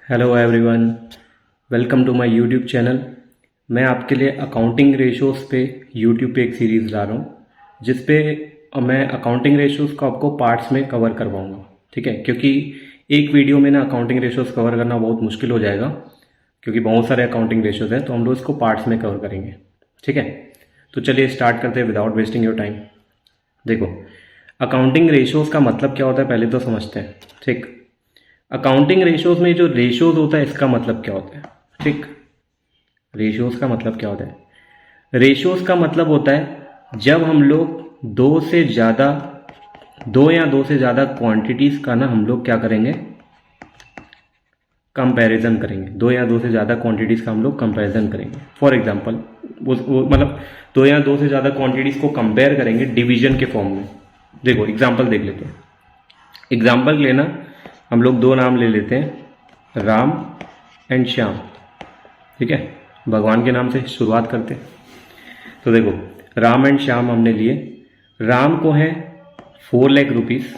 Hello everyone, welcome to my YouTube channel. मैं आपके लिए अकाउंटिंग रेशोज़ पे यूट्यूब पे एक सीरीज़ ला रहा हूँ जिस पे मैं अकाउंटिंग रेशोज़ को आपको पार्ट्स में कवर करवाऊँगा। ठीक है, क्योंकि एक वीडियो में ना अकाउंटिंग रेशोज़ कवर करना बहुत मुश्किल हो जाएगा, क्योंकि बहुत सारे अकाउंटिंग रेशोज़ हैं, तो हम लोग इसको पार्ट्स में कवर करेंगे। ठीक है, तो चलिए स्टार्ट करते हैं विदाउट वेस्टिंग योर टाइम। देखो, अकाउंटिंग रेशोज़ का मतलब क्या होता है पहले तो समझते हैं। ठीक, अकाउंटिंग रेशोज में जो रेशोज होता है इसका मतलब क्या होता है। ठीक, रेशोज का मतलब क्या होता है। रेशोज का मतलब होता है जब हम लोग दो या दो से ज़्यादा क्वांटिटीज़ का ना हम लोग क्या करेंगे, कंपैरिजन करेंगे। दो या दो से ज़्यादा क्वांटिटीज़ का हम लोग कंपैरिजन करेंगे। फॉर एग्जांपल वो मतलब दो या दो से ज़्यादा क्वांटिटीज़ को कंपेयर करेंगे डिवीजन के फॉर्म में। देखो एग्जांपल देख लेते हैं। एग्जांपल लेना, हम लोग दो नाम ले लेते हैं, राम एंड श्याम। ठीक है, भगवान के नाम से शुरुआत करते हैं। तो देखो, राम एंड श्याम हमने लिए। राम को है 4 लाख रुपीस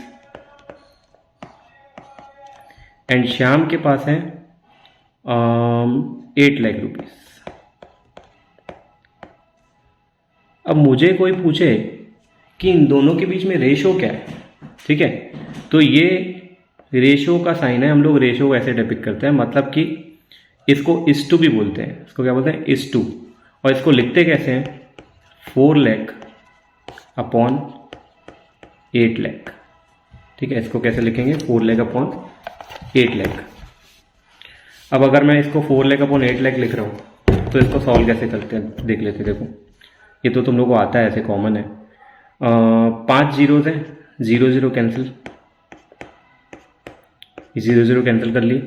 एंड श्याम के पास है 8 लाख रुपीस। अब मुझे कोई पूछे कि इन दोनों के बीच में रेशो क्या है, ठीक है, तो ये रेशो का साइन है। हम लोग रेशो ऐसे डिपिक्ट करते हैं, मतलब कि इसको इस टू भी बोलते हैं। इसको क्या बोलते हैं, इस टू। और इसको लिखते कैसे हैं, 4 लाख अपॉन 8 लाख। ठीक है, इसको कैसे लिखेंगे, 4 लाख अपॉन 8 लाख। अब अगर मैं इसको 4 लाख अपॉन 8 लाख लिख रहा हूँ तो इसको सॉल्व कैसे करते हैं देख लेते हैं। देखो, ये तो तुम लोग को आता है, ऐसे कॉमन है। 5 जीरोज हैं, 0 0 कैंसिल, 0 0 कैंसिल कर लिए।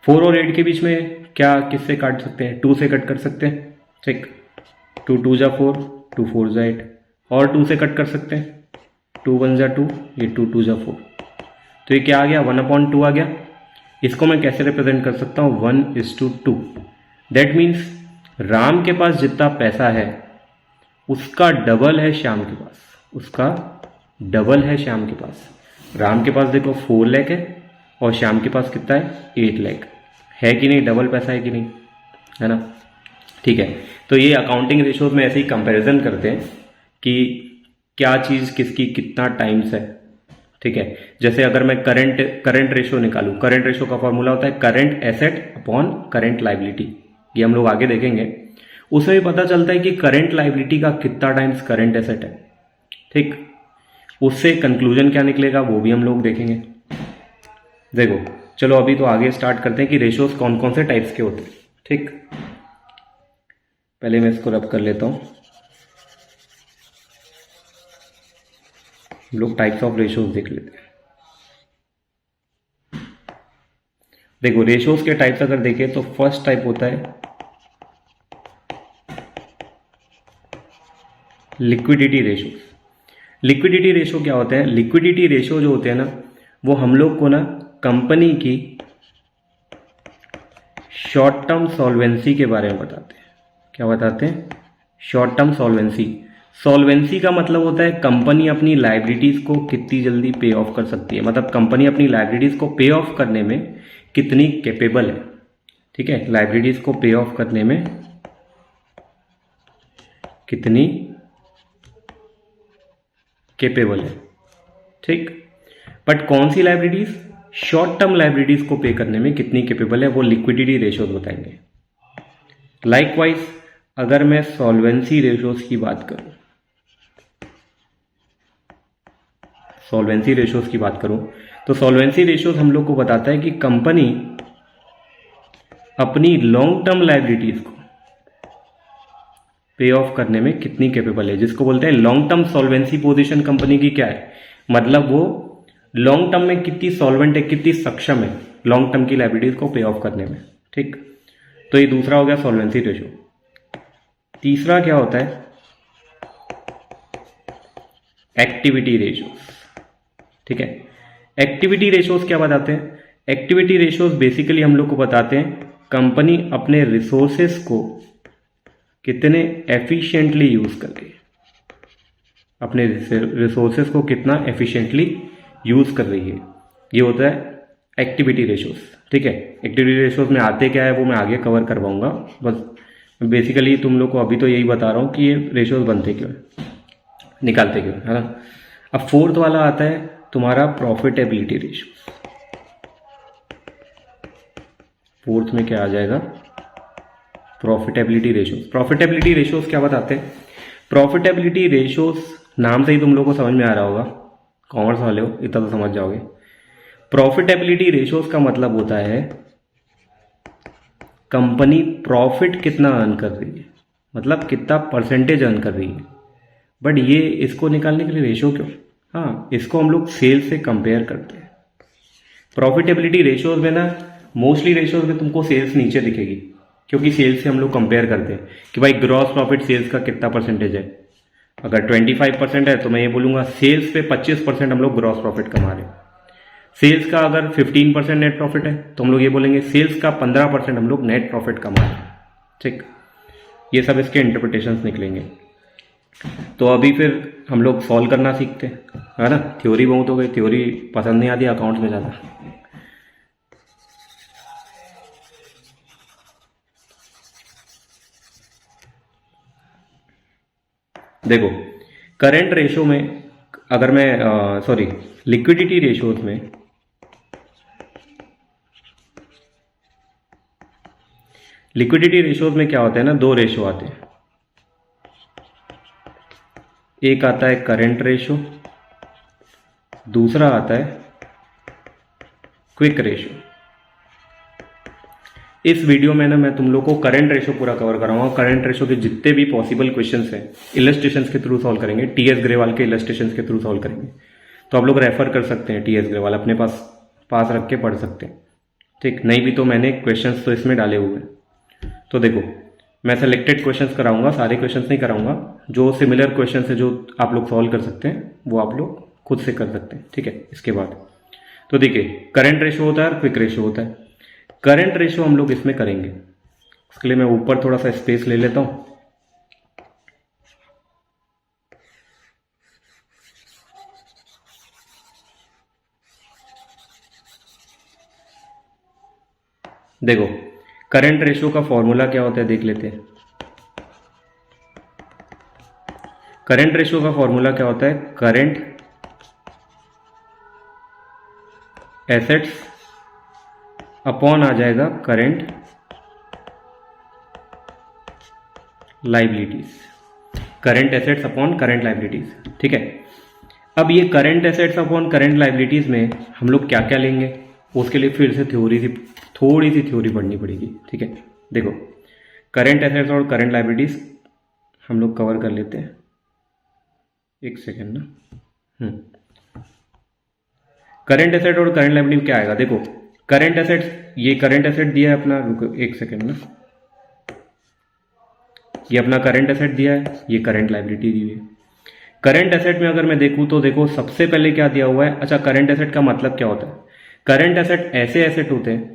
4 और 8 के बीच में क्या किससे काट सकते हैं, 2 से कट कर सकते हैं। ठीक, 2 2 जा 4, 2 4 जा 8, और 2 से कट कर सकते हैं, 2 1 जा 2, ये 2 2 जा 4। तो ये क्या आ गया, 1/2 आ गया। इसको मैं कैसे रिप्रेजेंट कर सकता हूँ, 1:2। दैट मीन्स राम के पास जितना पैसा है उसका डबल है श्याम के पास, उसका डबल है श्याम के पास। राम के पास देखो 4 लाख है और श्याम के पास कितना है, 8 लाख है कि नहीं, डबल पैसा है कि नहीं, है ना। ठीक है, तो ये अकाउंटिंग रेशोज में ऐसे ही कंपैरिजन करते हैं कि क्या चीज़ किसकी कितना टाइम्स है। ठीक है, जैसे अगर मैं करंट रेशो निकालूं, करंट रेशो का फॉर्मूला होता है current asset upon current liability. ये हम लोग आगे देखेंगे। उसमें भी पता चलता है कि करंट लाइबिलिटी का कितना टाइम्स करंट एसेट है। ठीक, उससे कंक्लूजन क्या निकलेगा वो भी हम लोग देखेंगे। देखो चलो अभी तो आगे स्टार्ट करते हैं कि रेशोज कौन कौन से टाइप्स के होते हैं। ठीक, पहले मैं इसको रब कर लेता हूं। हम लोग टाइप्स ऑफ रेशोज देख लेते हैं। देखो, रेशोज के टाइप्स अगर देखें तो फर्स्ट टाइप होता है लिक्विडिटी रेशोज। लिक्विडिटी रेशो क्या होते हैं, लिक्विडिटी रेशो जो होते हैं ना, वो हम लोग को ना कंपनी की शॉर्ट टर्म सॉल्वेंसी के बारे में बताते हैं। क्या बताते हैं, शॉर्ट टर्म सॉल्वेंसी। सॉल्वेंसी का मतलब होता है कंपनी अपनी लाइबिलिटीज को कितनी जल्दी पे ऑफ कर सकती है, मतलब कंपनी अपनी लाइबिलिटीज को पे ऑफ करने में कितनी कैपेबल है। ठीक है, लाइबिलिटीज को पे ऑफ करने में कितनी कैपेबल है। ठीक, बट कौन सी लाइबिलिटीज, शॉर्ट टर्म लाइबिलिटीज को पे करने में कितनी कैपेबल है, वो लिक्विडिटी रेशोज बताएंगे। लाइकवाइज अगर मैं सॉल्वेंसी रेशोज की बात करूं, सॉल्वेंसी रेशोज की बात करूं तो सॉल्वेंसी रेशोज हम लोग को बताता है कि कंपनी अपनी लॉन्ग टर्म लाइबिलिटीज को पे ऑफ करने में कितनी कैपेबल है, जिसको बोलते हैं long term solvency position company की क्या है, मतलब वो लॉन्ग टर्म में कितनी सॉल्वेंट है, कितनी सक्षम है लॉन्ग टर्म की लाइबिलिटीज को पे ऑफ करने में। ठीक, तो ये दूसरा हो गया सॉल्वेंसी रेशो। तीसरा क्या होता है, एक्टिविटी रेशोज। ठीक है, एक्टिविटी रेशोज क्या बताते हैं, एक्टिविटी रेशोज बेसिकली हम लोग को बताते हैं कंपनी अपने रिसोर्सेस को कितने एफिशिएंटली यूज कर रही है, अपने रिसोर्सेस को कितना एफिशिएंटली यूज कर रही है। ये होता है एक्टिविटी रेशोज, ठीक है। एक्टिविटी रेशोज में आते क्या है वो मैं आगे कवर करवाऊंगा, बस बेसिकली तुम लोग को अभी तो यही बता रहा हूँ कि ये रेशोज बनते क्यों है, निकालते क्यों है ना। अब फोर्थ वाला आता है तुम्हारा प्रॉफिटेबिलिटी रेशोज। फोर्थ में क्या आ जाएगा, प्रॉफिटेबिलिटी रेशोज। प्रॉफिटेबिलिटी रेशोज क्या बताते हैं, प्रॉफिटेबिलिटी रेशोज नाम से ही तुम लोगों को समझ में आ रहा होगा, कॉमर्स वाले हो इतना तो समझ जाओगे। प्रॉफिटेबिलिटी रेशोज का मतलब होता है कंपनी प्रॉफिट कितना अर्न कर रही है, मतलब कितना परसेंटेज अर्न कर रही है। बट ये इसको निकालने के लिए रेशो क्यों, हाँ इसको हम लोग सेल्स से कंपेयर करते हैं। प्रॉफिटेबिलिटी रेशोज में ना मोस्टली रेशोज में तुमको सेल्स नीचे दिखेगी, क्योंकि सेल्स से हम लोग कंपेयर करते हैं कि भाई ग्रॉस प्रॉफिट सेल्स का कितना परसेंटेज है। अगर 25% है तो मैं ये बोलूंगा सेल्स पे 25% हम लोग ग्रॉस प्रॉफिट कमा रहे हैं। सेल्स का अगर 15% नेट प्रॉफिट है तो हम लोग ये बोलेंगे सेल्स का 15% हम लोग नेट प्रॉफिट कमा रहे हैं, ठीक। ये सब इसके इंटरप्रिटेशंस निकलेंगे। तो अभी फिर हम लोग सॉल्व करना सीखते हैं, है ना। थ्योरी बहुत हो गई, थ्योरी पसंद नहीं आती अकाउंट्स में ज़्यादा। देखो करंट रेशो में अगर मैं लिक्विडिटी रेशोज में क्या होता है ना, दो रेशो आते हैं। एक आता है करंट रेशो, दूसरा आता है क्विक रेशो। इस वीडियो में ना मैं तुम लोग को करंट रेशो पूरा कवर कराऊंगा। करंट रेशो के जितने भी पॉसिबल क्वेश्चंस हैं इलस्ट्रेशंस के थ्रू सॉल्व करेंगे, टीएस ग्रेवाल के इलस्ट्रेशंस के थ्रू सॉल्व करेंगे। तो आप लोग रेफर कर सकते हैं, टीएस ग्रेवाल अपने पास रख के पढ़ सकते हैं, ठीक। नहीं भी तो मैंने क्वेश्चंस तो इसमें डाले हुए हैं। तो देखो मैं सेलेक्टेड क्वेश्चंस कराऊंगा, सारे क्वेश्चंस नहीं कराऊंगा। जो सिमिलर क्वेश्चन है जो आप लोग सॉल्व कर सकते हैं वो आप लोग खुद से कर सकते हैं, ठीक है। इसके बाद तो देखिए करंट रेशो होता है और क्विक रेशो होता है। करंट रेशो हम लोग इसमें करेंगे, उसके लिए मैं ऊपर थोड़ा सा स्पेस ले लेता हूं। देखो करंट रेशो का फॉर्मूला क्या होता है देख लेते हैं। करंट रेशो का फॉर्मूला क्या होता है, करंट एसेट्स अपॉन आ जाएगा current liabilities, current assets upon current liabilities, ठीक है। अब ये current assets upon current liabilities में हम लोग क्या क्या लेंगे, उसके लिए फिर से थोड़ी सी थ्योरी पढ़नी पड़ेगी, ठीक है। देखो करंट एसेट्स और करंट लाइबिलिटीज हम लोग कवर कर लेते हैं, एक सेकेंड ना। करंट एसेट और करंट लाइबिलिटी क्या आएगा, देखो करंट एसेट्स, ये करंट एसेट दिया है अपना, रुको एक सेकेंड ना, ये अपना करंट एसेट दिया है, ये करंट लाइबिलिटी दी हुई है। करंट एसेट में अगर मैं देखूं तो देखो सबसे पहले क्या दिया हुआ है, अच्छा करंट एसेट का मतलब क्या होता है, करंट एसेट ऐसे एसेट होते हैं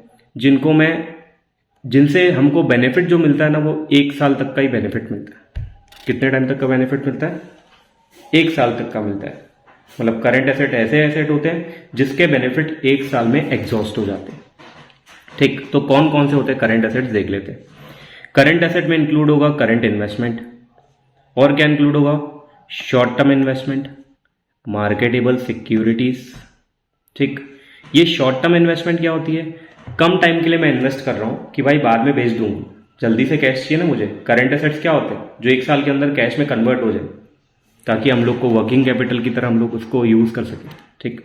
जिनसे हमको बेनिफिट जो मिलता है ना वो 1 साल तक का ही बेनिफिट मिलता है। कितने टाइम तक का बेनिफिट मिलता है, 1 साल तक का मिलता है। मतलब करंट एसेट ऐसे एसेट होते हैं जिसके बेनिफिट 1 साल में एग्जॉस्ट हो जाते हैं, ठीक। तो कौन कौन से होते हैं करंट एसेट्स देख लेते हैं। करंट एसेट में इंक्लूड होगा करंट इन्वेस्टमेंट, और क्या इंक्लूड होगा, short term investment, marketable securities, ठीक। ये शॉर्ट टर्म इन्वेस्टमेंट क्या होती है, कम टाइम के लिए मैं इन्वेस्ट कर रहा हूं कि भाई बाद में बेच दूंगा, जल्दी से कैश चाहिए ना मुझे। करंट एसेट्स क्या होते हैं, जो 1 साल के अंदर कैश में कन्वर्ट हो जाए, ताकि हम लोग को वर्किंग कैपिटल की तरह हम लोग उसको यूज कर सकें, ठीक।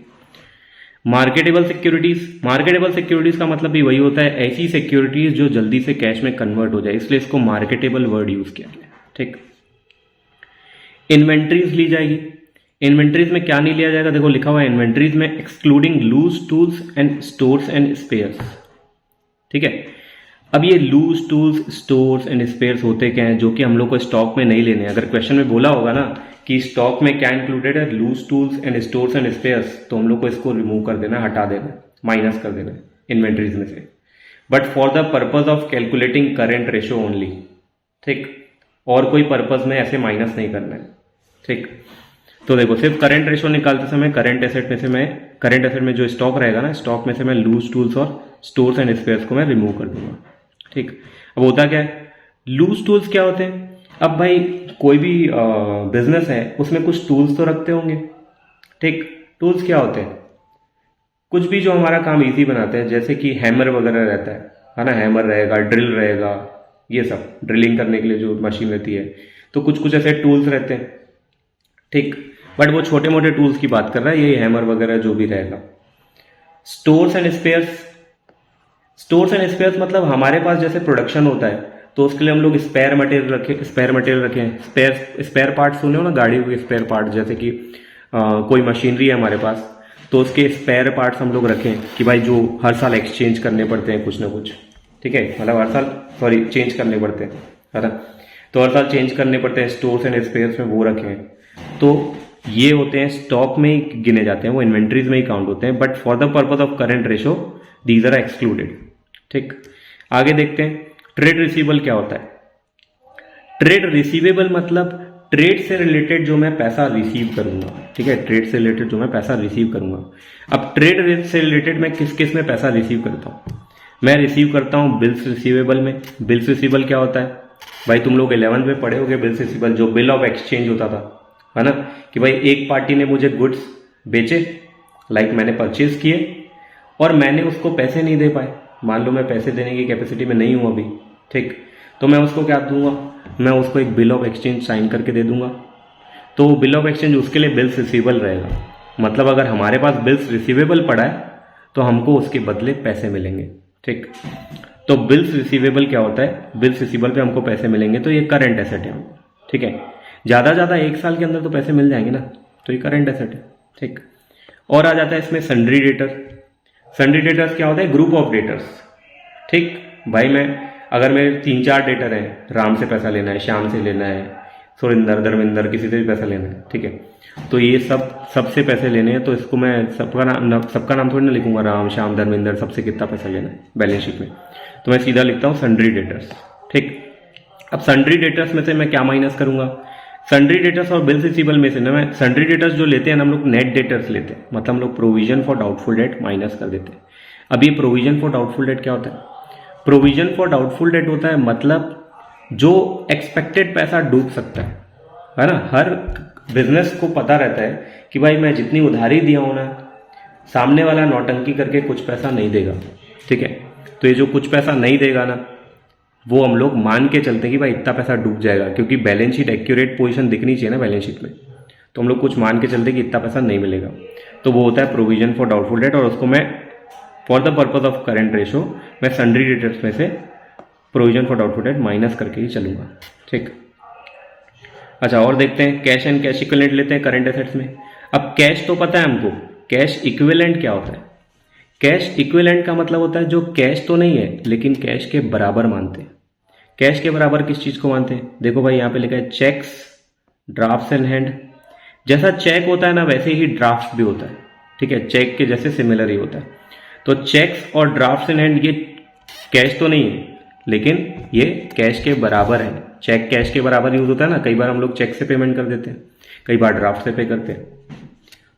मार्केटेबल सिक्योरिटीज का मतलब भी वही होता है, ऐसी सिक्योरिटीज जो जल्दी से कैश में कन्वर्ट हो जाए, इसलिए इसको मार्केटेबल वर्ड यूज किया गया, ठीक। इन्वेंट्रीज ली जाएगी, इन्वेंट्रीज में क्या नहीं लिया जाएगा, देखो लिखा हुआ है इन्वेंट्रीज में excluding loose tools and stores and spares, ठीक है। अब ये loose tools, stores and spares होते क्या हैं, जो कि हम लोग को स्टॉक में नहीं लेने। अगर क्वेश्चन में बोला होगा ना कि स्टॉक में क्या इंक्लूडेड है, loose tools and stores and spares, तो हम लोग को इसको रिमूव कर देना, हटा देना, माइनस कर देना इन्वेंट्रीज में से। But for the purpose of calculating current ratio only, ठीक, और कोई पर्पज में ऐसे माइनस नहीं करना है, ठीक। तो देखो सिर्फ करंट रेशो निकालते समय करंट एसेट में जो स्टॉक रहेगा ना, स्टॉक में से मैं लूज टूल्स और स्टोर्स एंड स्पेयर्स को मैं रिमूव कर दूंगा। ठीक, अब होता क्या है, लूज टूल्स क्या होते हैं? अब भाई कोई भी बिजनेस है उसमें कुछ टूल्स तो रखते होंगे। ठीक, टूल्स क्या होते हैं? कुछ भी जो हमारा काम इजी बनाते हैं, जैसे कि हैमर वगैरह रहता है ना, हैमर रहेगा, ड्रिल रहेगा, ये सब ड्रिलिंग करने के लिए जो मशीन रहती है, तो कुछ कुछ ऐसे टूल्स रहते हैं। ठीक, बट वो छोटे मोटे टूल्स की बात कर रहा है, ये हैमर वगैरह जो भी रहेगा। स्टोर्स एंड स्पेयर्स मतलब हमारे पास जैसे प्रोडक्शन होता है तो उसके लिए हम लोग स्पेयर मटेरियल रखें। स्पेयर पार्ट सुने हो ना, गाड़ी के स्पेयर पार्ट, जैसे कि कोई मशीनरी है हमारे पास तो उसके स्पेयर पार्ट्स हम लोग रखें कि भाई जो हर साल एक्सचेंज करने पड़ते हैं कुछ ना कुछ। ठीक है, मतलब हर साल चेंज करने पड़ते हैं, है ना, तो हर साल चेंज करने पड़ते हैं, स्टोर्स एंड स्पेयर्स में वो रखें। तो ये होते हैं स्टॉक में ही गिने जाते हैं, वो इन्वेंट्रीज में ही काउंट होते हैं, but for the purpose of current ratio these are excluded. ठीक, आगे देखते हैं ट्रेड रिसीवेबल क्या होता है। ट्रेड रिसीवेबल मतलब ट्रेड से रिलेटेड जो मैं पैसा रिसीव करूंगा। ठीक है, ट्रेड से रिलेटेड जो मैं पैसा रिसीव करूंगा। अब ट्रेड से रिलेटेड मैं किस किस में पैसा रिसीव करता हूं? मैं रिसीव करता हूं बिल्स रिसीवेबल में। बिल्स रिसीवेबल क्या होता है भाई? तुम लोग 11th में पढ़े होगे बिल्स रिसीवेबल, जो बिल ऑफ एक्सचेंज होता था, है ना, कि भाई एक पार्टी ने मुझे गुड्स बेचे, लाइक मैंने परचेज किए और मैंने उसको पैसे नहीं दे पाए, मान लो मैं पैसे देने की कैपेसिटी में नहीं हूं अभी। ठीक, तो मैं उसको क्या दूंगा? मैं उसको एक बिल ऑफ एक्सचेंज साइन करके दे दूंगा। तो बिल ऑफ एक्सचेंज उसके लिए बिल्स रिसीवेबल रहेगा। मतलब अगर हमारे पास बिल्स रिसीवेबल पड़ा है तो हमको उसके बदले पैसे मिलेंगे। ठीक, तो बिल्स रिसीवेबल क्या होता है? बिल्स रिसीवेबल पे हमको पैसे मिलेंगे, तो ये करंट एसेट है। ठीक है, ज्यादा 1 साल के अंदर तो पैसे मिल जाएंगे ना, तो ये करंट एसेट है। ठीक, और आ जाता है इसमें सन्ड्री डेटर। सन्ड्री डेटर्स क्या होता है? Group of debtors. ठीक, भाई अगर मेरे 3-4 डेटर हैं, राम से पैसा लेना है, श्याम से लेना है, सुरिंदर, धर्मेंद्र, किसी से भी पैसा लेना है। ठीक है, तो ये सबसे पैसे लेने हैं, तो इसको मैं सबका नाम थोड़ी ना लिखूंगा, राम, श्याम, धर्मेंद्र, सबसे कितना पैसा लेना है बैलेंस शीट में, तो मैं सीधा लिखता हूँ सन्ड्री डेटर्स। ठीक, अब सन्ड्री डेटर्स में से मैं क्या माइनस करूंगा? सन्ड्री डेटर्स और बिल्स रिसीवेबल में से ना मैं सन्ड्री डेटर्स जो लेते हैं ना, हम लोग नेट डेटर्स लेते हैं, मतलब हम लोग provision for doubtful debt minus कर देते हैं। अब ये प्रोविजन फॉर डाउटफुल डेट क्या होता है? प्रोविजन फॉर डाउटफुल डेट होता है मतलब जो एक्सपेक्टेड पैसा डूब सकता है ना। हर बिजनेस को पता रहता है कि भाई मैं जितनी उधारी दिया हूं ना, सामने वाला नौटंकी करके कुछ पैसा नहीं देगा। ठीक है, तो ये जो कुछ पैसा नहीं देगा ना, वो हम लोग मान के चलते हैं कि भाई इतना पैसा डूब जाएगा, क्योंकि बैलेंस शीट एक्यूरेट पोजीशन दिखनी चाहिए ना बैलेंस शीट में, तो हम लोग कुछ मान के चलते हैं कि इतना पैसा नहीं मिलेगा, तो वो होता है प्रोविजन फॉर डाउटफुल डेट। और उसको मैं for the purpose of current ratio मैं सन्ड्री डेटर्स में से provision for doubtful debt minus करके ही चलूंगा। ठीक, अच्छा और देखते हैं कैश एंड कैश इक्विवेलेंट लेते हैं करंट एसेट्स में। अब कैश तो पता है हमको, कैश इक्विवेलेंट क्या होता है? कैश इक्विवेलेंट का मतलब होता है जो कैश तो नहीं है लेकिन कैश के बराबर मानते हैं। कैश के बराबर किस चीज को मानते हैं? देखो भाई यहाँ पे लिखा है चेक्स, ड्राफ्ट्स इन हैंड। जैसा चेक होता है ना वैसे ही ड्राफ्ट भी होता है। ठीक है, चेक के जैसे सिमिलर ही होता है। तो चेक्स और ड्राफ्ट्स इन हैंड ये कैश तो नहीं है लेकिन ये कैश के बराबर है। चेक कैश के बराबर यूज होता है ना, कई बार हम लोग चेक से पेमेंट कर देते हैं, कई बार ड्राफ्ट से पे करते हैं,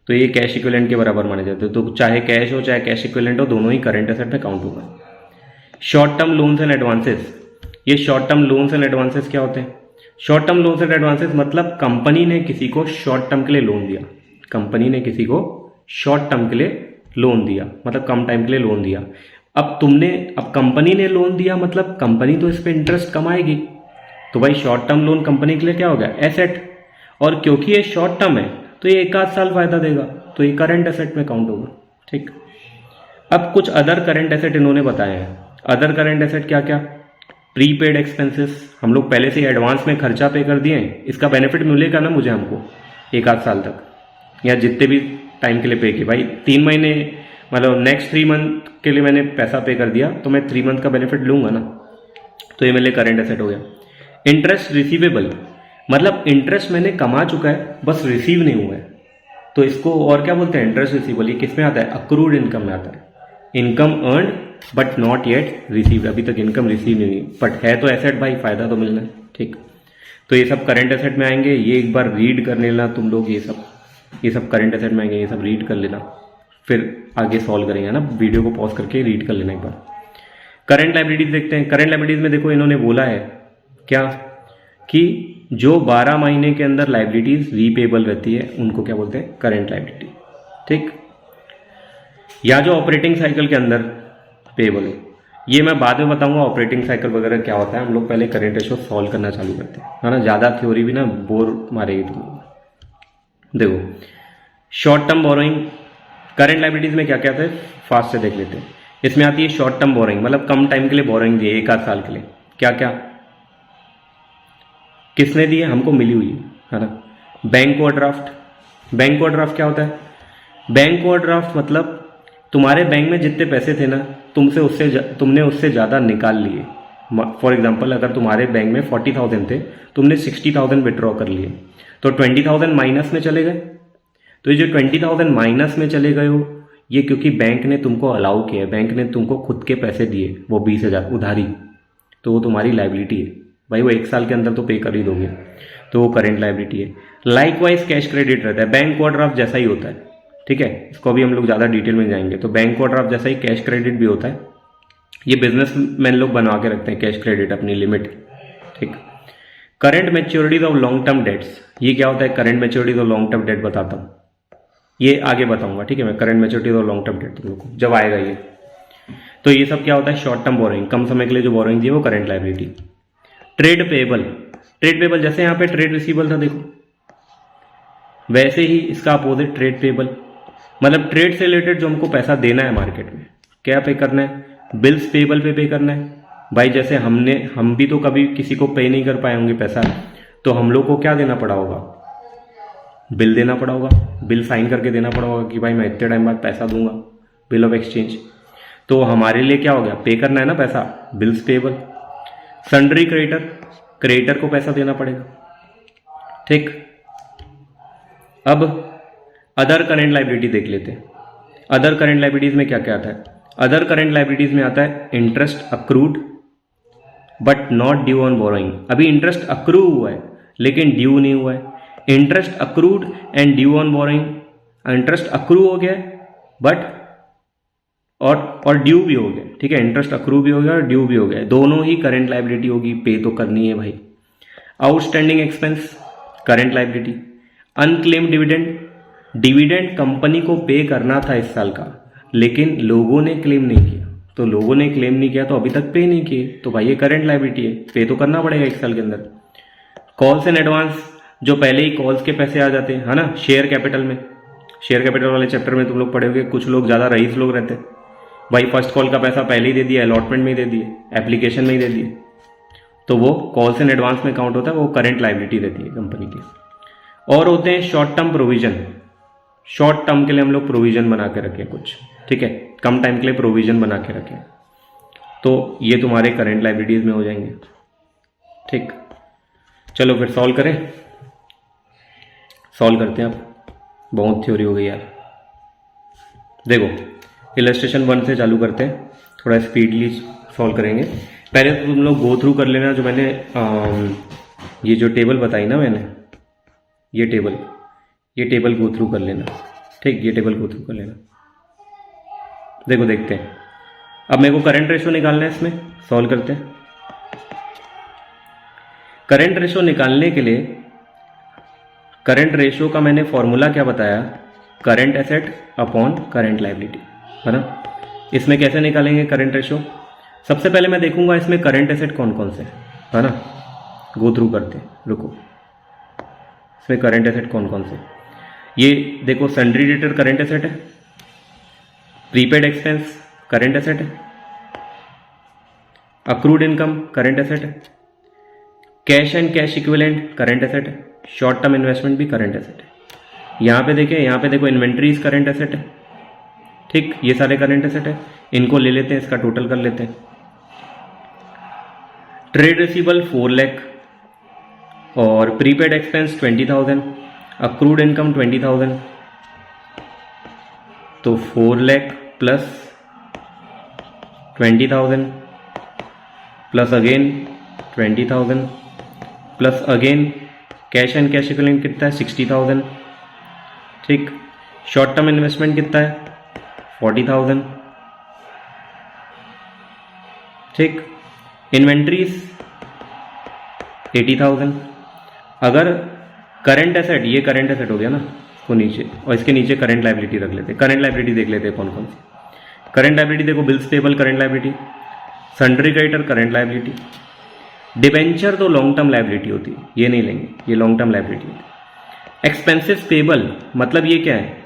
तो ये कैश इक्विवेलेंट के बराबर माने जाते हैं। तो चाहे कैश हो चाहे कैश इक्विवेलेंट हो, दोनों ही करंट एसेट में काउंट होगा। Short term loans and advances, ये short term loans and advances क्या होते हैं? Short term loans and advances मतलब कंपनी ने किसी को शॉर्ट टर्म के लिए लोन दिया, कंपनी ने किसी को शॉर्ट टर्म के लिए लोन दिया, मतलब कम टाइम के लिए लोन दिया। अब कंपनी ने लोन दिया मतलब कंपनी तो इस पे इंटरेस्ट कमाएगी, तो भाई शॉर्ट टर्म लोन कंपनी के लिए क्या हो गया? एसेट। और क्योंकि ये शॉर्ट टर्म है तो ये 1 आध साल फायदा देगा, तो ये करंट एसेट में काउंट होगा। ठीक, अब कुछ अदर करंट एसेट इन्होंने बताए हैं। अदर करंट एसेट क्या क्या? प्रीपेड एक्सपेंसेस, हम लोग पहले से एडवांस में खर्चा पे कर दिए, इसका बेनिफिट मिलेगा ना मुझे, हमको 1 आध साल तक या जितने भी टाइम के लिए पे किए। भाई 3 महीने मतलब नेक्स्ट 3 मंथ के लिए मैंने पैसा पे कर दिया, तो मैं 3 मंथ का बेनिफिट लूंगा ना, तो ये मेरे लिए करंट एसेट हो गया। इंटरेस्ट रिसीवेबल मतलब इंटरेस्ट मैंने कमा चुका है, बस रिसीव नहीं हुआ है, तो इसको और क्या बोलते हैं? Interest receivable. ये किस में आता है? अक्रूड इनकम में आता है। Income earn but not yet received, अभी तक इनकम रिसीव नहीं हुई, बट है तो एसेट भाई, फायदा तो मिलना है। ठीक, तो ये सब करंट एसेट में आएंगे। ये एक बार रीड करने लेना तुम लोग, ये सब ये सब करंट एसेट में आएंगे, ये सब रीड कर लेना, फिर आगे सॉल्व करेंगे ना, वीडियो को पॉज करके रीड कर लेना एक बार। करंट लाइबिलिटीज देखते हैं। करंट लाइबिलिटीज में देखो इन्होंने बोला है क्या कि जो 12 महीने के अंदर लाइबिलिटीज रीपेबल रहती है उनको क्या बोलते हैं, करंट लाइबिलिटी। ठीक, या जो ऑपरेटिंग साइकिल के अंदर पेबल हो, ये मैं बाद में बताऊंगा ऑपरेटिंग साइकिल वगैरह क्या होता है। हम लोग पहले करंट रेशो सॉल्व करना चालू करते हैं, है ना, ज़्यादा थ्योरी भी ना बोर मारेगी तुम लोग। देखो short term borrowing, current liabilities में क्या क्या आता है फास्ट से देख लेते हैं। इसमें आती है शॉर्ट टर्म बोरोइंग, मतलब कम टाइम के लिए बोरोइंग दी है, 1 आध साल के लिए। क्या क्या किसने दी है, हमको मिली हुई है ना। बैंक ओवरड्राफ्ट, बैंक ओवरड्राफ्ट क्या होता है, बैंक ओवरड्राफ्ट मतलब तुम्हारे बैंक में जितने पैसे थे ना तुमने उससे ज़्यादा निकाल लिए। फॉर एग्जांपल अगर तुम्हारे बैंक में 40,000 थे, तुमने 60,000 विड्रॉ कर लिए, तो 20,000 माइनस में चले गए। तो ये जो 20,000 माइनस में चले गए हो, ये क्योंकि बैंक ने तुमको अलाउ किया है, बैंक ने तुमको खुद के पैसे दिए, वो 20,000 उधारी, तो वो तुम्हारी लाइबिलिटी है भाई, वो 1 साल के अंदर तो पे कर ही दोगे, तो वो करेंट लाइबिलिटी है। लाइकवाइज कैश क्रेडिट रहता है, बैंक ओवरड्राफ्ट जैसा ही होता है। ठीक है, इसको भी हम लोग ज़्यादा डिटेल में जाएंगे। तो बैंक ओवरड्राफ्ट जैसा ही कैश क्रेडिट भी होता है, ये बिजनेसमैन लोग बनवा के रखते हैं कैश क्रेडिट अपनी लिमिट। ठीक, current मैच्योरिटीज of long term debts, ये क्या होता है, current मैच्योरिटीज of long term debt बताता हूँ, ये आगे बताऊंगा। ठीक है, मैं current मैच्योरिटीज of long term debt तुम लोग को जब आएगा ये। तो ये सब क्या होता है, शॉर्ट टर्म बोरोइंग, कम समय के लिए जो बोरोइंग दी है वो current liability. Trade payable, trade payable जैसे यहाँ पे ट्रेड रिसीवेबल था देखो, वैसे ही इसका अपोजिट ट्रेड पेबल, मतलब ट्रेड से रिलेटेड जो हमको पैसा देना है मार्केट में, क्या पे करना है, बिल्स पेबल पे करना है भाई। जैसे हम भी तो कभी किसी को पे नहीं कर पाए होंगे पैसा, तो हम लोग को क्या देना पड़ा होगा, बिल देना पड़ा होगा, बिल साइन करके देना पड़ा होगा कि भाई मैं इतने टाइम बाद पैसा दूंगा, बिल ऑफ एक्सचेंज। तो हमारे लिए क्या हो गया, पे करना है ना पैसा, bills payable. Sundry creditor, creditor को पैसा देना पड़ेगा। ठीक, अब अदर करेंट लाइबिलिटी देख लेते हैं। अदर करेंट लाइबिलिटीज में क्या क्या आता है, अदर करेंट लाइबिलिटीज में आता है interest accrued but not due on borrowing. अभी इंटरेस्ट अक्रू हुआ है लेकिन ड्यू नहीं हुआ है। Interest accrued and due on borrowing, interest accrue हो गया बट और ड्यू भी हो गया। ठीक है, इंटरेस्ट अक्रू भी हो गया और ड्यू भी हो गया, दोनों ही करंट लाइबिलिटी होगी, पे तो करनी है भाई। Outstanding expense current liability. Unclaim dividend, dividend company को पे करना था इस साल का, लेकिन लोगों ने क्लेम नहीं किया, तो लोगों ने क्लेम नहीं किया तो अभी तक पे नहीं किए, तो भाई ये करंट लाइबिलिटी है, पे तो करना पड़ेगा 1 साल के अंदर। कॉल्स एंड एडवांस, जो पहले ही कॉल्स के पैसे आ जाते हैं, है ना, शेयर कैपिटल में, शेयर कैपिटल वाले चैप्टर में तुम लोग पढ़ोगे, कुछ लोग ज़्यादा रईस लोग रहते हैं भाई, फर्स्ट कॉल का पैसा पहले ही दे दिया, अलॉटमेंट में ही दे दिए, एप्लीकेशन में ही दे दिए, तो वो कॉल्स एंड एडवांस में काउंट होता है, वो करंट लाइबिलिटी रहती है कंपनी की। और होते हैं short term provision, short term के लिए हम लोग प्रोविजन बना के रखें कुछ, ठीक है, कम टाइम के लिए प्रोविजन बना के रखें, तो ये तुम्हारे करंट लाइबिलिटीज में हो जाएंगे। ठीक, चलो फिर सॉल्व करें, सॉल्व करते हैं। अब बहुत थ्योरी हो गई यार। देखो इलस्ट्रेशन 1 से चालू करते हैं, थोड़ा स्पीडली सॉल्व करेंगे। पहले तो तुम लोग गो थ्रू कर लेना जो मैंने ये जो टेबल बताई ना मैंने, ये टेबल गो थ्रू कर लेना। ठीक, ये टेबल गो थ्रू कर लेना। देखो देखते हैं, अब मेरे को करंट रेशो निकालना है, इसमें सॉल्व करते हैं। करंट रेशो निकालने के लिए, करंट रेशो का मैंने फॉर्मूला क्या बताया, current asset upon current liability, है ना। इसमें कैसे निकालेंगे करंट रेशो, सबसे पहले मैं देखूंगा इसमें करंट एसेट कौन कौन से, है ना, गो थ्रू करते हैं, रुको। इसमें करंट एसेट कौन कौन से, ये देखो सन्ड्री डेटर करंट एसेट है, प्रीपेड एक्सपेंस करंट एसेट है, अक्रूड इनकम करंट एसेट है, cash and cash equivalent current asset है, शॉर्ट टर्म इन्वेस्टमेंट भी करंट एसेट है। यहाँ पे देखो इन्वेंट्रीज करंट एसेट है। ठीक, ये सारे करंट एसेट है, इनको ले लेते हैं, इसका टोटल कर लेते हैं। ट्रेड रिसीवेबल 4 लाख और प्रीपेड एक्सपेंस 20,000, अक्रूड इनकम 20,000, तो 4 lakh plus 20,000 plus again 20,000 plus again cash and cash equivalent कितना है 60,000। ठीक। शॉर्ट टर्म इन्वेस्टमेंट कितना है? 40,000। ठीक। इन्वेंट्रीज 80,000। अगर करंट एसेट, ये करंट एसेट हो गया ना, को नीचे, और इसके नीचे करंट लाइबिलिटी रख लेते हैं। करंट लाइबिलिटी देख लेते हैं कौन कौन सी। करंट लाइबिलिटी देखो, bills payable current liability, sundry creditor current liability, debenture तो लॉन्ग टर्म लाइबिलिटी होती है, ये नहीं लेंगे, ये लॉन्ग टर्म लाइबिलिटी होती है। एक्सपेंसेस पेबल मतलब ये क्या है?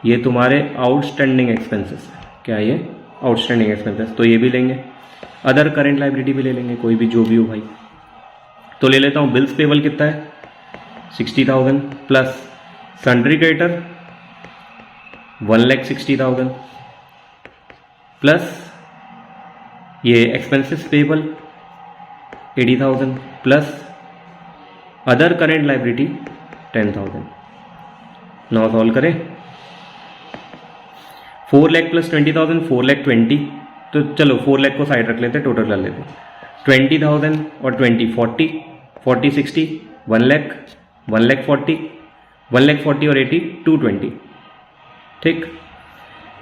ये तुम्हारे आउटस्टैंडिंग एक्सपेंसेस है। क्या है ये? आउटस्टैंडिंग एक्सपेंसेस, तो ये भी लेंगे। अदर करंट लाइबिलिटी भी ले लेंगे, कोई भी जो भी हो भाई। तो ले लेता हूँ, बिल्स पेबल कितना है? 60,000 प्लस सन्ड्री क्रेडिटर 1,60,000 प्लस ये expenses payable 80,000 plus other current liability 10,000। नौ सॉल्व करें। 4 लाख प्लस 20,000 4 लाख 20। तो चलो 4 लाख को साइड रख लेते, टोटल कर लेते। 20,000 और 20 40 40 60 1 लाख 1 लाख 40 1 लाख 40 और 80 220। ठीक,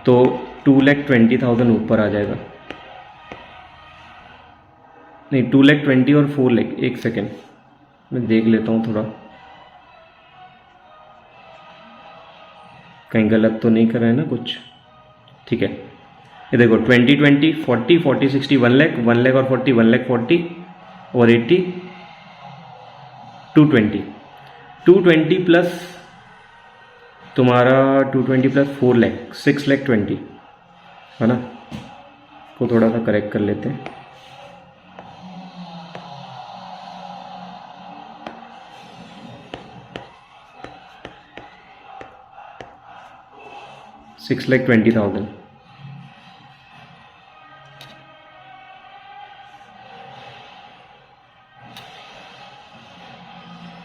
तो 2,20,000 ऊपर आ जाएगा। नहीं, 2,20,000 और 4 लाख, एक सेकेंड मैं देख लेता हूँ थोड़ा, कहीं गलत तो नहीं कर रहे हैं ना कुछ। ठीक है, ये देखो 20 20 40 40 60 1 लाख 1 लाख और 40 1 लाख 40 और 80 220। 220 प्लस तुम्हारा 220 प्लस 4 लाख 6 लाख 20 है ना, को थोड़ा सा करेक्ट कर लेते हैं। $6,20,000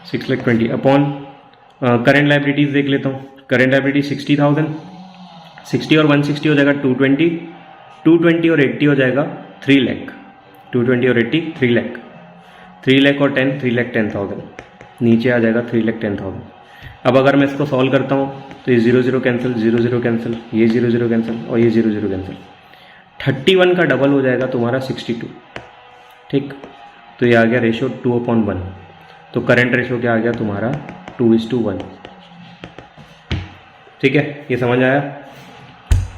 6,20,000 अपॉन करेंट लाइबिलिटीज देख लेता हूँ। करेंट लाइबिलिटी 60,000, 60 और 160 हो जाएगा 220, 220 और 80 हो जाएगा 3 लाख, 220 और 80 3 लाख, 3 लाख और 10 3,10,000, नीचे आ जाएगा 3,10,000। अब अगर मैं इसको सॉल्व करता हूँ तो ये 0 0 कैंसिल, 0 0 कैंसिल, ये 0 0 कैंसिल और ये 0 0 कैंसिल। 31 का डबल हो जाएगा तुम्हारा 62। ठीक, तो ये आ गया रेशो 2/1। तो करंट रेशो क्या आ गया तुम्हारा 2:1। ठीक है, ये समझ आया।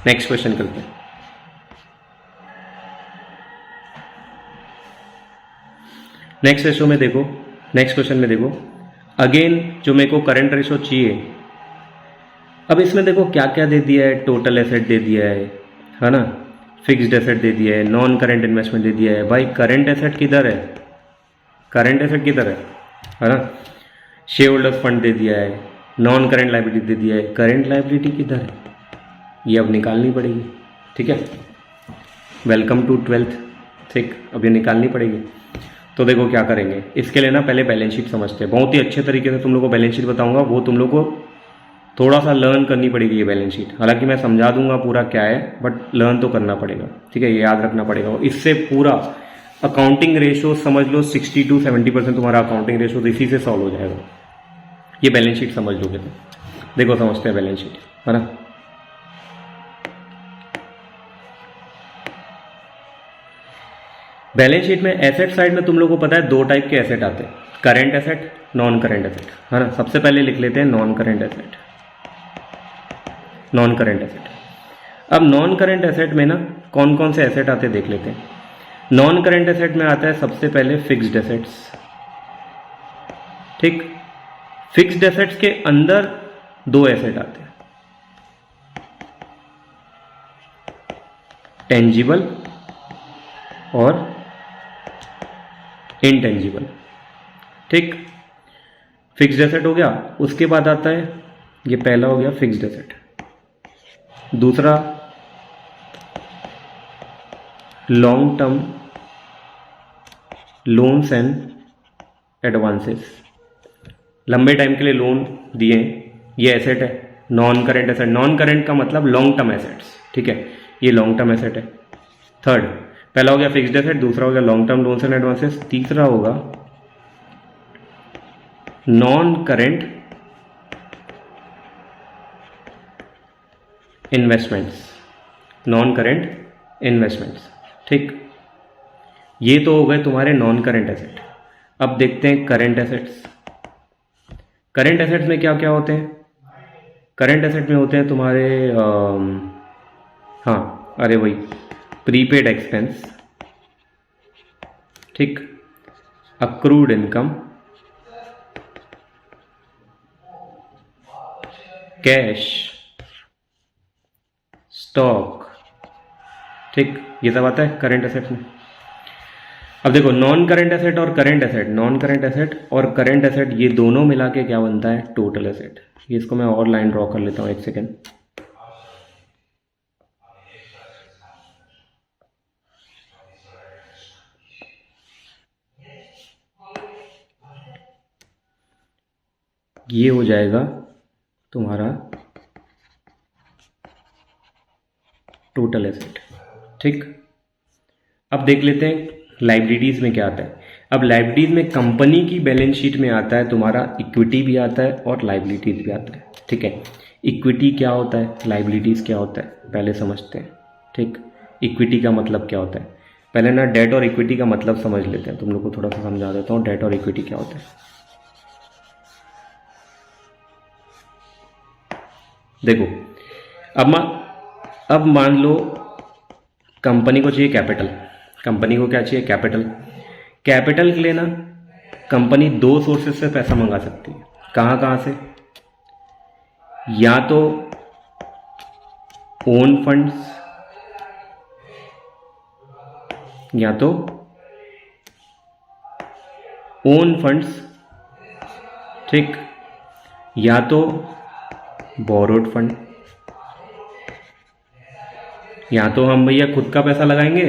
नेक्स्ट क्वेश्चन करते हैं। नेक्स्ट रेशो में देखो, नेक्स्ट क्वेश्चन में देखो, अगेन जो मेरे को करंट रेशो चाहिए। अब इसमें देखो क्या क्या दे दिया है, टोटल एसेट दे दिया है ना, फिक्स्ड एसेट दे दिया है, नॉन करंट इन्वेस्टमेंट दे दिया है। भाई करंट एसेट किधर है? करंट एसेट किधर है ना? शेयर होल्डर्स फंड दे दिया है, नॉन करंट लाइबिलिटी दे दिया है, करंट लाइबिलिटी किधर है? ये अब निकालनी पड़ेगी। ठीक है, वेलकम टू 12th। ठीक, अब ये निकालनी पड़ेगी। तो देखो क्या करेंगे इसके लिए ना, पहले बैलेंस शीट समझते हैं। बहुत ही अच्छे तरीके से तुम लोग को बैलेंस शीट बताऊंगा, वो तुम लोग को थोड़ा सा लर्न करनी पड़ेगी ये बैलेंस शीट। हालांकि मैं समझा दूंगा पूरा क्या है, बट लर्न तो करना पड़ेगा। ठीक है, ये याद रखना पड़ेगा। इससे पूरा अकाउंटिंग रेशो समझ लो 60 to 70% तुम्हारा अकाउंटिंग रेशो तो इसी से सॉल्व हो जाएगा। ये बैलेंस शीट समझ लोगे तो। देखो समझते हैं बैलेंस शीट, है ना। बैलेंस शीट में एसेट साइड में तुम लोग को पता है दो टाइप के एसेट आते हैं, current asset, non current asset, है ना। सबसे पहले लिख लेते हैं non current asset. Non current asset. अब नॉन करंट एसेट में ना कौन कौन से एसेट आते हैं देख लेते हैं। नॉन करंट एसेट में आता है सबसे पहले फिक्स्ड एसेट्स। ठीक, फिक्स्ड एसेट्स के अंदर दो एसेट आते हैं, टेंजिबल और इनटेंजिबल। ठीक, फिक्स्ड एसेट हो गया। उसके बाद आता है, ये पहला हो गया फिक्स्ड एसेट, दूसरा long term loans and advances. लंबे टाइम के लिए लोन दिए, ये एसेट है, non current asset. Non current का मतलब लॉन्ग टर्म एसेट्स। ठीक है, ये लॉन्ग टर्म एसेट है। थर्ड, पहला हो गया फिक्स्ड एसेट, दूसरा हो गया long term loans and advances, तीसरा होगा non current investments, non current investments. ठीक, ये तो हो गए तुम्हारे नॉन करेंट एसेट। अब देखते हैं करेंट एसेट्स। करेंट एसेट्स में क्या क्या होते हैं? करेंट एसेट में होते हैं तुम्हारे हाँ, अरे वही प्रीपेड एक्सपेंस, ठीक, अक्रूड इनकम, कैश, स्टॉक, ठीक, ये सब आता है करेंट एसेट में। अब देखो नॉन करेंट एसेट और current asset, non current asset और करेंट एसेट ये दोनों मिला के क्या बनता है? Total asset. ये इसको मैं और लाइन ड्रॉ कर लेता हूँ, एक सेकेंड। ये हो जाएगा तुम्हारा टोटल एसेट। ठीक, अब देख लेते हैं लाइबिलिटीज में क्या आता है। अब लाइबिलिटीज में कंपनी की बैलेंस शीट में आता है तुम्हारा इक्विटी भी आता है और लाइबिलिटीज भी आता है। ठीक है, इक्विटी क्या होता है, लाइबिलिटीज क्या होता है, पहले समझते हैं। ठीक, इक्विटी का मतलब क्या होता है, पहले ना डेट और इक्विटी का मतलब समझ लेते हैं। तुम लोग को थोड़ा सा समझा देता हूँ डेट और इक्विटी क्या होता है। देखो अब मान लो कंपनी को चाहिए कैपिटल। कंपनी को क्या चाहिए? कैपिटल। कैपिटल के लिए ना कंपनी दो सोर्सेस से पैसा मंगा सकती है। कहाँ कहाँ से? या तो ओन फंड्स, या तो ओन फंड्स, ठीक, या तो बोरोड फंड, या तो हम भैया खुद का पैसा लगाएंगे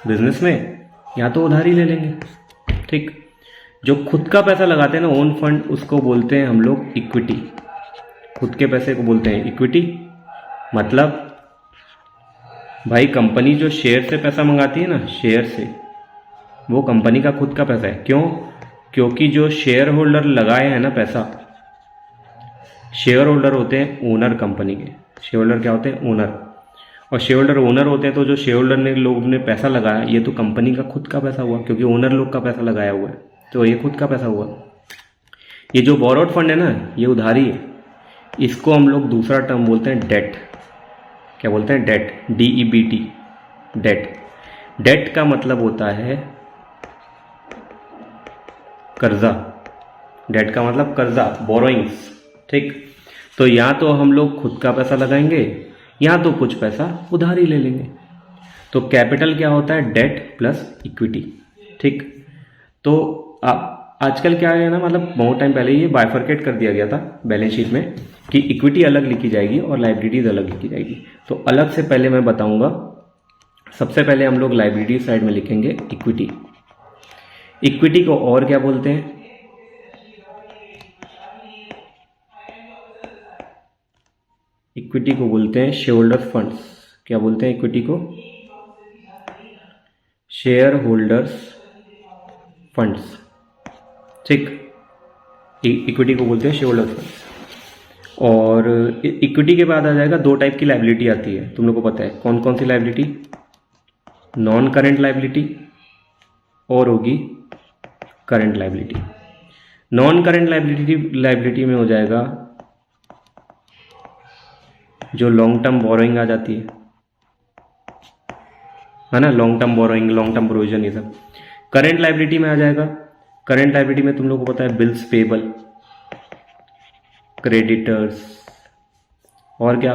बिजनेस में, या तो उधारी ले लेंगे। ठीक, जो खुद का पैसा लगाते हैं ना ओन फंड, उसको बोलते हैं हम लोग इक्विटी। खुद के पैसे को बोलते हैं इक्विटी। मतलब भाई कंपनी जो शेयर से पैसा मंगाती है ना, शेयर से, वो कंपनी का खुद का पैसा है। क्यों? क्योंकि जो शेयर होल्डर लगाए हैं ना पैसा, शेयर होल्डर होते हैं ओनर कंपनी के। शेयर होल्डर क्या होते हैं? ओनर। और शेयर होल्डर ओनर होते हैं, तो जो शेयर होल्डर ने लोग ने पैसा लगाया, ये तो कंपनी का खुद का पैसा हुआ, क्योंकि ओनर लोग का पैसा लगाया हुआ है, तो ये खुद का पैसा हुआ। ये जो बोरोड फंड है ना, ये उधारी है। इसको हम लोग दूसरा टर्म बोलते हैं डेट। क्या बोलते हैं? Date, DEBT, date. डेट का मतलब होता है कर्जा। डेट का मतलब कर्जा, बोरोइंग्स। ठीक, तो या तो हम लोग खुद का पैसा लगाएंगे, या तो कुछ पैसा उधारी ले लेंगे। तो कैपिटल क्या होता है? Debt plus equity. ठीक, तो आजकल क्या है ना, मतलब बहुत टाइम पहले ये बाइफरकेट कर दिया गया था बैलेंस शीट में कि इक्विटी अलग लिखी जाएगी और लाइबिलिटीज अलग लिखी जाएगी। तो अलग से पहले मैं बताऊंगा। सबसे पहले हम लोग लाइबिलिटी साइड में लिखेंगे इक्विटी। इक्विटी को और क्या बोलते हैं? इक्विटी को बोलते हैं शेयर होल्डर फंड्स। क्या बोलते हैं इक्विटी को? Share holders funds. ठीक, इक्विटी को बोलते हैं शेयर होल्डर्स फंड्स। और इक्विटी के बाद आ जाएगा, दो टाइप की लाइबिलिटी आती है, तुम लोग को पता है कौन कौन सी लाइबिलिटी? नॉन करेंट लाइबिलिटी और होगी current liability. Non current liability में हो जाएगा जो लॉन्ग टर्म बोरोइंग आ जाती है ना, long term borrowing, long term provision, ये सब करेंट लाइबिलिटी में आ जाएगा। करेंट लाइबिलिटी में तुम लोगों को पता है बिल्स पेबल, क्रेडिटर्स, और क्या,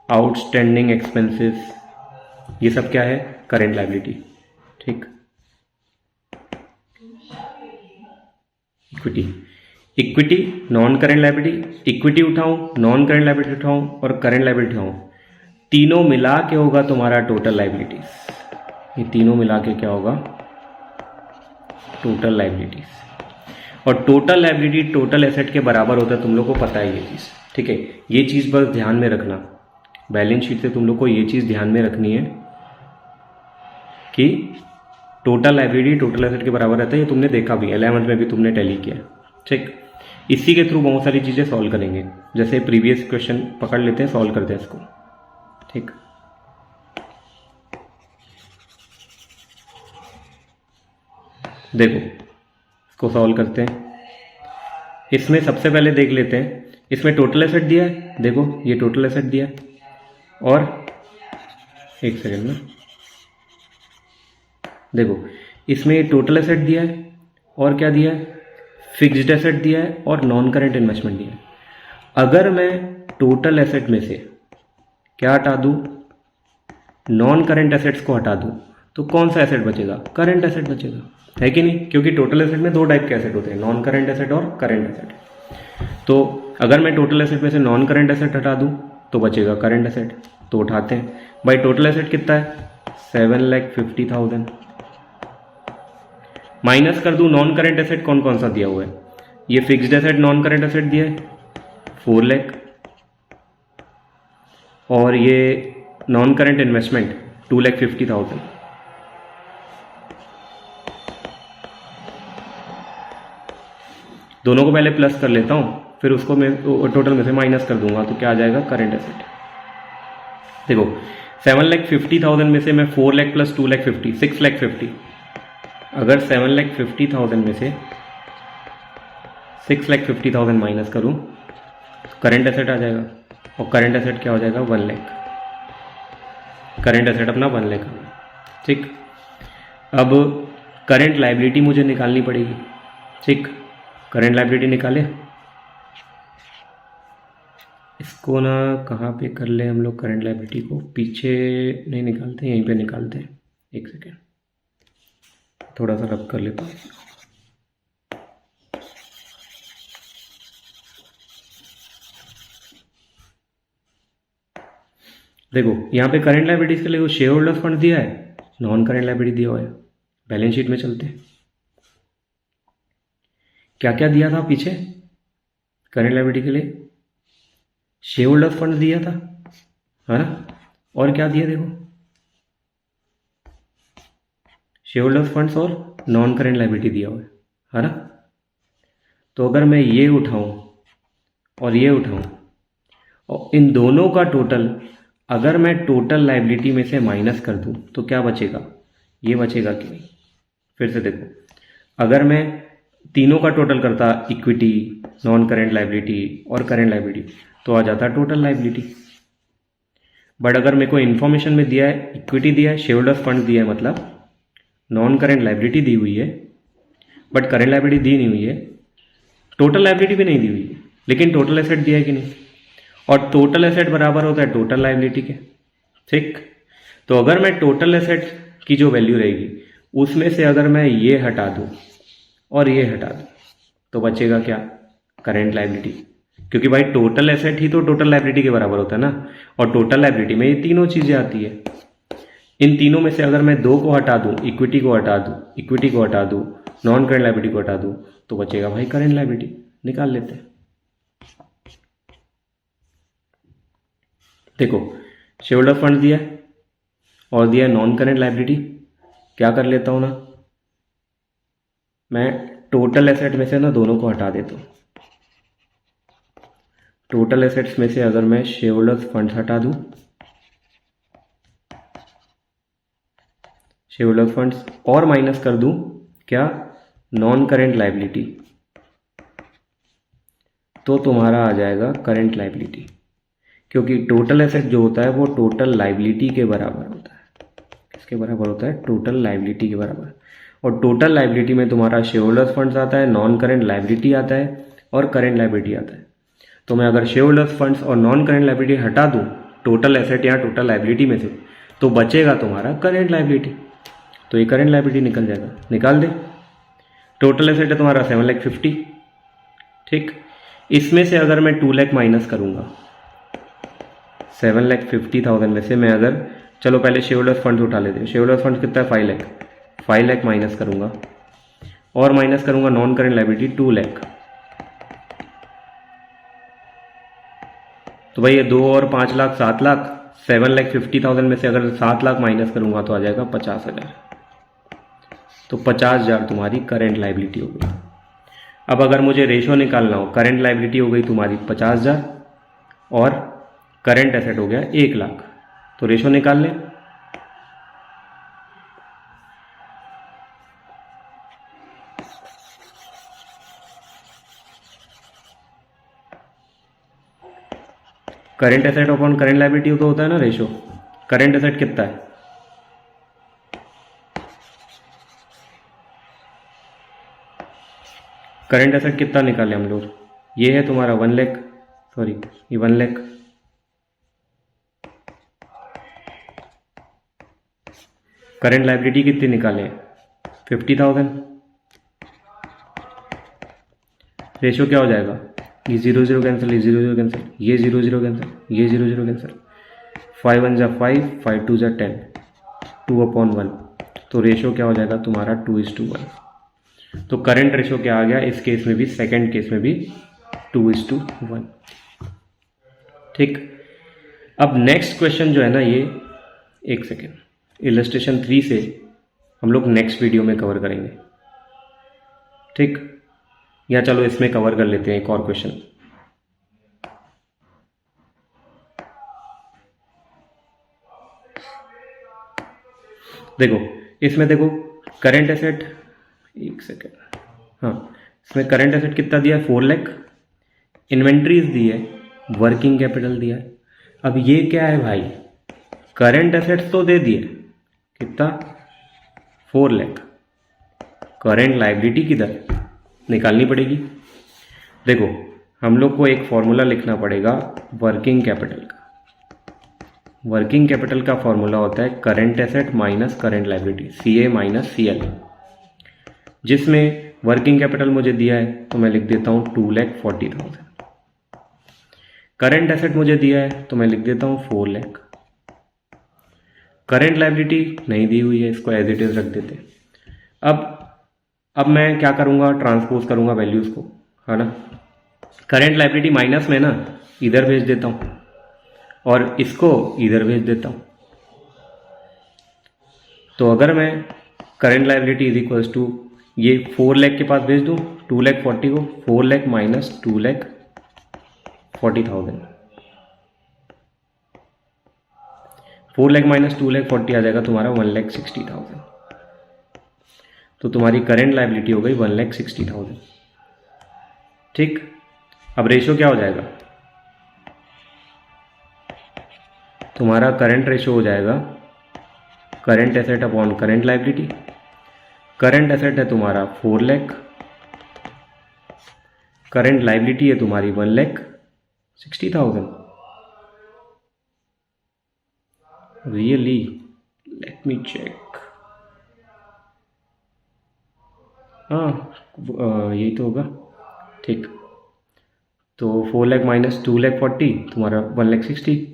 आउटस्टैंडिंग एक्सपेंसेस, ये सब क्या है? Current liability. ठीक, equity non current liability, equity उठाऊं, नॉन करेंट लाइबिलिटी उठाऊं और करेंट लाइबिलिटी उठाऊं, तीनों मिला के होगा तुम्हारा टोटल लाइबिलिटीज। ये तीनों मिला के क्या होगा? Total liabilities. और टोटल लाइबिलिटी टोटल एसेट के बराबर होता है, तुम लोग को पता है ये चीज़। ठीक है, ये चीज़ बस ध्यान में रखना। बैलेंस शीट से तुम लोग को ये चीज़ ध्यान में रखनी है कि टोटल लाइबिलिटी टोटल एसेट के बराबर रहता है। ये तुमने देखा भी 11th में भी तुमने टैली किया। ठीक, इसी के थ्रू बहुत सारी चीज़ें सॉल्व करेंगे। जैसे प्रीवियस क्वेश्चन पकड़ लेते हैं, सॉल्व करते हैं इसको। ठीक, देखो इसको सॉल्व करते हैं। इसमें सबसे पहले देख लेते हैं, इसमें टोटल एसेट दिया है, देखो ये टोटल एसेट दिया है, और एक सेकेंड में देखो इसमें टोटल एसेट दिया है और क्या दिया है, फिक्स्ड एसेट दिया है और नॉन करेंट इन्वेस्टमेंट दिया है। अगर मैं टोटल एसेट में से क्या हटा दूं, नॉन करेंट एसेट्स को हटा दूं, तो कौन सा एसेट बचेगा, करेंट एसेट बचेगा, है कि नहीं? क्योंकि टोटल एसेट में दो टाइप के एसेट होते हैं, नॉन करेंट एसेट और करेंट एसेट। तो अगर मैं टोटल एसेट में से नॉन करेंट एसेट हटा दूं तो बचेगा करेंट एसेट, तो उठाते हैं। भाई टोटल एसेट कितना है, 7,50,000, माइनस कर दूं नॉन करेंट एसेट कौन कौन सा दिया हुआ है, ये fixed asset non current asset दिया है 4 लाख, और ये नॉन करेंट इन्वेस्टमेंट 2,50,000। दोनों को पहले प्लस कर लेता हूं, फिर उसको मैं टोटल में से माइनस कर दूंगा, तो क्या आ जाएगा, करंट एसेट। देखो 7,50,000 में से मैं 4 लाख प्लस 2,50,000 6,50,000, अगर 7,50,000 में से 6,50,000 माइनस करूं करंट एसेट आ जाएगा, और करंट एसेट क्या हो जाएगा, 1 लाख। करंट एसेट अपना 1 लाख। ठीक, अब करंट लायबिलिटी मुझे निकालनी पड़ेगी। ठीक, करंट लायबिलिटी निकाले, इसको ना कहाँ पे कर ले हम लोग, करंट लायबिलिटी को पीछे नहीं निकालते, यहीं पे निकालते हैं। एक सेकेंड, थोड़ा सा रब कर लेता हूँ। देखो यहाँ पे करंट लायबिलिटीज के लिए वो शेयर होल्डर्स फंड दिया है, नॉन करंट लायबिलिटी दिया हुआ है। बैलेंस शीट में चलते हैं, क्या क्या दिया था पीछे करंट लायबिलिटी के लिए, शेयर होल्डर्स फंड दिया था, है ना, और क्या दिया, देखो शेयर होल्डर्स फंड्स और नॉन करंट लायबिलिटी दिया हुआ है ना। तो अगर मैं ये उठाऊं और ये उठाऊं, और इन दोनों का टोटल अगर मैं टोटल लायबिलिटी में से माइनस कर दूं, तो क्या बचेगा, ये बचेगा कि नहीं। फिर से देखो, अगर मैं तीनों का टोटल करता, इक्विटी, नॉन करेंट लायबिलिटी और करेंट लायबिलिटी, तो आ जाता टोटल लायबिलिटी। बट अगर मेरे को इन्फॉर्मेशन में दिया है, इक्विटी दिया है, शेयर होल्डर्स फंड दिया है, मतलब नॉन करेंट लायबिलिटी दी हुई है बट करेंट लायबिलिटी दी नहीं हुई है, टोटल लायबिलिटी भी नहीं दी हुई है, लेकिन टोटल एसेट दिया है कि नहीं, और टोटल एसेट बराबर होता है टोटल लायबिलिटी के। ठीक, तो अगर मैं टोटल एसेट की जो वैल्यू रहेगी उसमें से अगर मैं ये हटा दूं और ये हटा दूं, तो बचेगा क्या, करेंट लायबिलिटी। क्योंकि भाई टोटल एसेट ही तो टोटल लायबिलिटी के बराबर होता है ना, और टोटल लायबिलिटी में ये तीनों चीजें आती है। इन तीनों में से अगर मैं दो को हटा दूं, इक्विटी को हटा दूं, नॉन करेंट लायबिलिटी को हटा दूं, तो बचेगा भाई करेंट लायबिलिटी। निकाल लेते हैं। देखो शेयर होल्डर फंड दिया है और दिया है नॉन करेंट लायबिलिटी। क्या कर लेता हूं ना, मैं टोटल एसेट में से ना दोनों को हटा देता हूं। टोटल एसेट्स में से अगर मैं शेयर होल्डर्स फंड हटा दूं, शेयर होल्डर्स फंड्स, और माइनस कर दूं क्या, नॉन करेंट लायबिलिटी, तो तुम्हारा आ जाएगा करेंट लायबिलिटी। क्योंकि टोटल एसेट जो होता है वो टोटल लायबिलिटी के बराबर होता है। किसके बराबर होता है, टोटल लायबिलिटी के बराबर। और टोटल लायबिलिटी में तुम्हारा शेयर होल्डर्स फंड्स आता है, नॉन करेंट लायबिलिटी आता है और करेंट लायबिलिटी आता है। तो मैं अगर शेयर होल्डर्स फंड्स और नॉन करेंट लायबिलिटी हटा दूं टोटल एसेट या टोटल लायबिलिटी में से, तो बचेगा तुम्हारा करेंट लायबिलिटी। तो ये करेंट लायबिलिटी निकल जाएगा, निकाल दे। टोटल एसेट है तुम्हारा 7,50,000। ठीक, इसमें से अगर मैं 2 लाख माइनस करूंगा, 7,50,000 में से मैं अगर, चलो पहले शेयर होल्डर्स फंड उठा लेते हैं। शेयर होल्डर्स फंड कितना है, 5 लाख। 5 लाख माइनस करूंगा, और माइनस करूंगा नॉन करेंट लायबिलिटी 2 लाख। तो भाई ये 2 और 5 लाख 7 लाख। 7,50,000 में से अगर 7 लाख माइनस करूंगा तो आ जाएगा 50,000। तो 50,000 तुम्हारी करेंट लायबिलिटी हो गई। अब अगर मुझे रेशो निकालना हो, करंट लायबिलिटी हो गई तुम्हारी 50,000 और करंट एसेट हो गया 1 लाख। तो रेशो निकाल लें। Current asset upon current liability तो होता है ना रेशो। करंट एसेट कितना है? करंट एसेट कितना निकाले हम लोग? ये है तुम्हारा 1 लाख, सॉरी ये 1 लाख। करंट लायबिलिटी कितनी निकाले? 50,000। रेशो क्या हो जाएगा? ये 0 0 कैंसिल, ये 0 0 कैंसिल, ये 0 0 कैंसिल, ये 0 0 कैंसिल। 5 1 जा 5, 5 2 जा 10, 2/1। तो रेशो क्या हो जाएगा तुम्हारा? 2:1। तो करंट रेशो क्या आ गया इस केस में भी, सेकंड केस में भी 2:1। ठीक। अब नेक्स्ट क्वेश्चन जो है ना, ये एक सेकेंड, इलस्ट्रेशन 3 से हम लोग नेक्स्ट वीडियो में कवर करेंगे। ठीक, या चलो इसमें कवर कर लेते हैं एक और क्वेश्चन। देखो इसमें, देखो करंट एसेट, एक सेकेंड, हाँ इसमें करंट एसेट कितना दिया है? 4 लाख। इन्वेंट्रीज दी है, वर्किंग कैपिटल दिया है। अब ये क्या है भाई? करंट एसेट्स तो दे दिए, कितना? 4 लाख। करंट लायबिलिटी किधर निकालनी पड़ेगी? देखो हम लोग को एक फॉर्मूला लिखना पड़ेगा वर्किंग कैपिटल का। वर्किंग कैपिटल का फॉर्मूला होता है current asset minus current liability, CA minus CL, जिसमें वर्किंग कैपिटल मुझे दिया है तो मैं लिख देता हूँ 2,40,000। करंट एसेट मुझे दिया है तो मैं लिख देता हूँ 4 लाख। करंट लायबिलिटी नहीं दी हुई है, इसको एज इट इज रख देते हैं। अब मैं क्या करूँगा? ट्रांसपोज करूँगा वैल्यूज़ को, है ना। करंट लायबिलिटी माइनस में ना इधर भेज देता हूँ और इसको इधर भेज देता हूँ। तो अगर मैं current liability is equals to ये 4 लाख के पास भेज दूँ 2,40,000 को, 4 लाख माइनस 2,40,000, 4 लाख माइनस 2,40,000 आ जाएगा तुम्हारा 1,60,000। तो तुम्हारी करंट लायबिलिटी हो गई 1,60,000। ठीक। अब रेशो क्या हो जाएगा तुम्हारा? करंट रेशो हो जाएगा current asset upon current liability. Current asset है तुम्हारा 4 लाख, करंट लायबिलिटी है तुम्हारी 1,60,000। रियली? Let me check. हाँ यही तो होगा। ठीक, तो 4 लाख माइनस 2,40,000 तुम्हारा 1,60,000,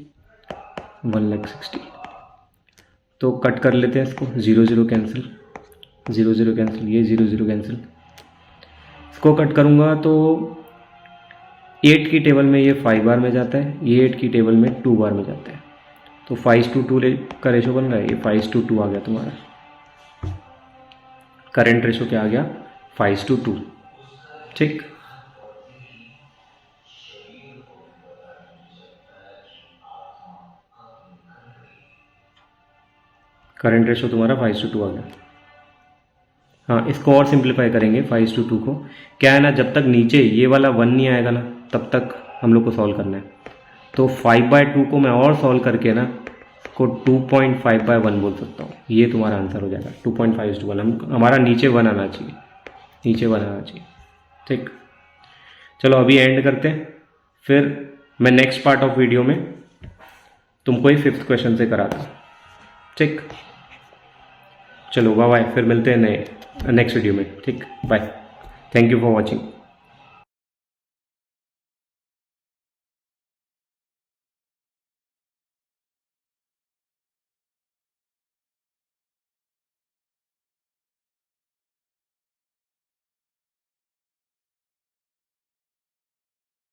1,60,000। तो कट कर लेते हैं इसको, 0 0 कैंसिल, 0 0 कैंसिल, ये 0 0 कैंसिल। इसको कट करूँगा तो 8 की टेबल में ये 5 बार में जाता है, ये 8 की टेबल में 2 बार में जाता है। तो 5:2 का रेशो बन रहा है, ये 5:2 आ गया तुम्हारा। करंट रेशो क्या आ गया? 5:2। ठीक। करंट रेशो तुम्हारा 5:2 आ गया। हाँ इसको और सिंप्लीफाई करेंगे 5:2 को। क्या है ना, जब तक नीचे ये वाला 1 नहीं आएगा ना तब तक हम लोग को सॉल्व करना है। तो 5/2 को मैं और सॉल्व करके ना इसको 2.5/1 बोल सकता हूँ। ये तुम्हारा आंसर हो जाएगा 2.5:1। हमारा नीचे 1 आना चाहिए, नीचे 1 आना चाहिए। ठीक, चलो अभी एंड करते हैं, फिर मैं नेक्स्ट पार्ट ऑफ वीडियो में तुमको ही 5th क्वेश्चन से कराता हूँ। ठीक, चलो बाय बाय, फिर मिलते हैं नेक्स्ट वीडियो में। ठीक, bye, thank you for watching.